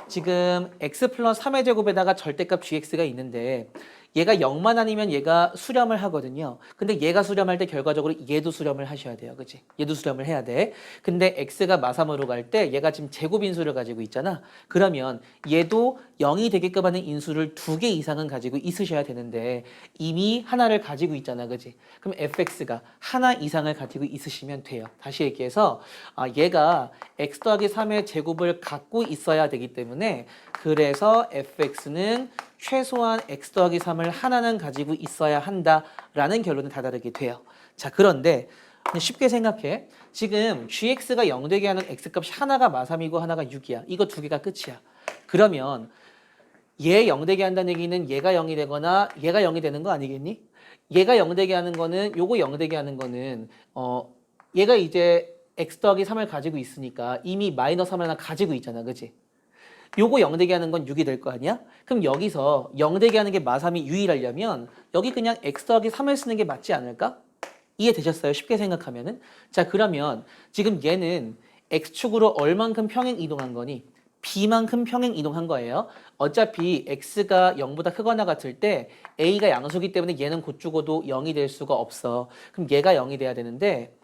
지금 x 플러스 3의 제곱에다가 절대값 gx가 있는데 얘가 0만 아니면 얘가 수렴을 하거든요. 근데 얘가 수렴할 때 결과적으로 얘도 수렴을 하셔야 돼요. 그치? 얘도 수렴을 해야 돼. 근데 x가 마3으로 갈 때 얘가 지금 제곱 인수를 가지고 있잖아. 그러면 얘도 0이 되게끔 하는 인수를 2개 이상은 가지고 있으셔야 되는데 이미 하나를 가지고 있잖아. 그치? 그럼 fx가 하나 이상을 가지고 있으시면 돼요. 다시 얘기해서 얘가 x 더하기 3의 제곱을 갖고 있어야 되기 때문에 그래서 fx는 최소한 x 더하기 3을 하나는 가지고 있어야 한다라는 결론에 다다르게 돼요. 자, 그런데 쉽게 생각해. 지금 gx가 0 되게 하는 x값이 하나가 마3이고 하나가 6이야. 이거 두 개가 끝이야. 그러면 얘 0 되게 한다는 얘기는 얘가 0이 되거나 얘가 0이 되는 거 아니겠니? 얘가 0 되게 하는 거는 요거 0 되게 하는 거는 얘가 이제 x 더하기 3을 가지고 있으니까 이미 마이너스 3을 하나 가지고 있잖아. 그치? 요거 0 되게 하는 건 6이 될 거 아니야? 그럼 여기서 0 되게 하는 게 마3이 유일하려면 여기 그냥 x 더하기 3을 쓰는 게 맞지 않을까? 이해되셨어요? 쉽게 생각하면은. 자, 그러면 지금 얘는 x축으로 얼만큼 평행 이동한 거니? b만큼 평행 이동한 거예요. 어차피 x가 0보다 크거나 같을 때 a가 양수기 때문에 얘는 곧 죽어도 0이 될 수가 없어. 그럼 얘가 0이 돼야 되는데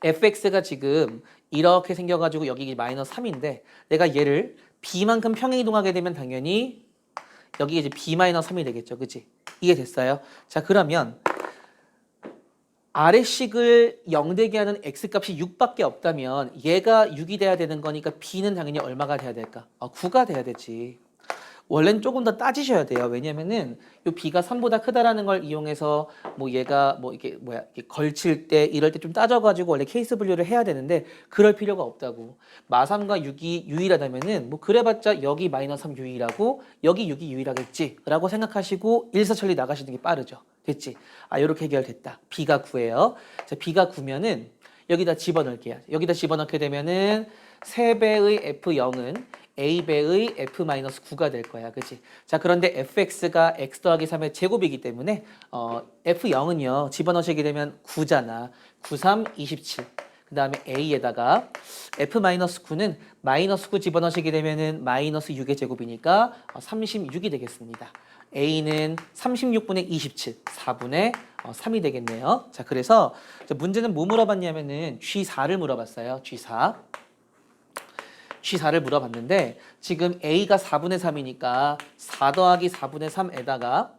fx가 지금 이렇게 생겨가지고 여기 마이너스 3인데 내가 얘를 b만큼 평행 이동하게 되면 당연히 여기 이제 b-3이 되겠죠. 그치? 이게 됐어요. 자, 그러면 아래식을 0 되게 하는 x값이 6밖에 없다면 얘가 6이 돼야 되는 거니까 b는 당연히 얼마가 돼야 될까? 9가 돼야 되지. 원래는 조금 더 따지셔야 돼요. 왜냐면은 요 b가 3보다 크다라는 걸 이용해서 뭐 얘가 뭐 이게 이렇게 걸칠 때 이럴 때 좀 따져가지고 원래 케이스 분류를 해야 되는데 그럴 필요가 없다고. 마3과 6이 유일하다면은 뭐 그래봤자 여기 마이너스 3 유일하고 여기 6이 유일하겠지라고 생각하시고 일사천리 나가시는 게 빠르죠. 됐지? 요렇게 해결됐다. b가 9예요. 자, b가 9면은 여기다 집어넣을게요. 여기다 집어넣게 되면은 3배의 f0은 a배의 f-9가 될 거야. 그치? 자, 그런데 fx가 x 더하기 3의 제곱이기 때문에 f0은요. 집어넣으시게 되면 9잖아. 9, 3, 27. 그 다음에 a에다가 f-9는 마이너스 9 집어넣으시게 되면은 마이너스 6의 제곱이니까 36이 되겠습니다. a는 36분의 27, 4분의 3이 되겠네요. 자, 그래서 문제는 뭐 물어봤냐면은 G4를 물어봤어요. G4를 물어봤는데 지금 A가 4분의 3이니까 4 더하기 4분의 3에다가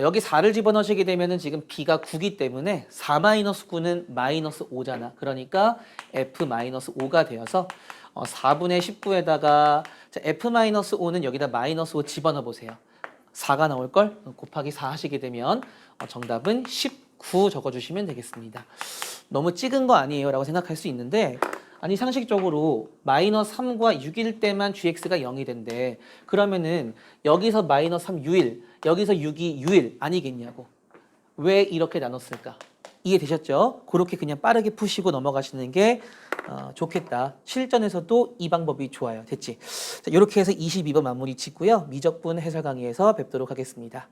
여기 4를 집어넣으시게 되면은 지금 B가 9기 때문에 4-9는 마이너스 5잖아. 그러니까 F-5가 되어서 4분의 19에다가 F-5는 여기다 마이너스 5 집어넣어 보세요. 4가 나올걸? 곱하기 4 하시게 되면 정답은 19 적어주시면 되겠습니다. 너무 찍은 거 아니에요? 라고 생각할 수 있는데 아니 상식적으로 마이너스 3과 6일 때만 gx가 0이 된대. 그러면은 여기서 마이너스 3 유일, 여기서 6이 유일 아니겠냐고. 왜 이렇게 나눴을까? 이해되셨죠? 그렇게 그냥 빠르게 푸시고 넘어가시는 게 좋겠다. 실전에서도 이 방법이 좋아요. 됐지? 자, 이렇게 해서 22번 마무리 짓고요. 미적분 해설 강의에서 뵙도록 하겠습니다.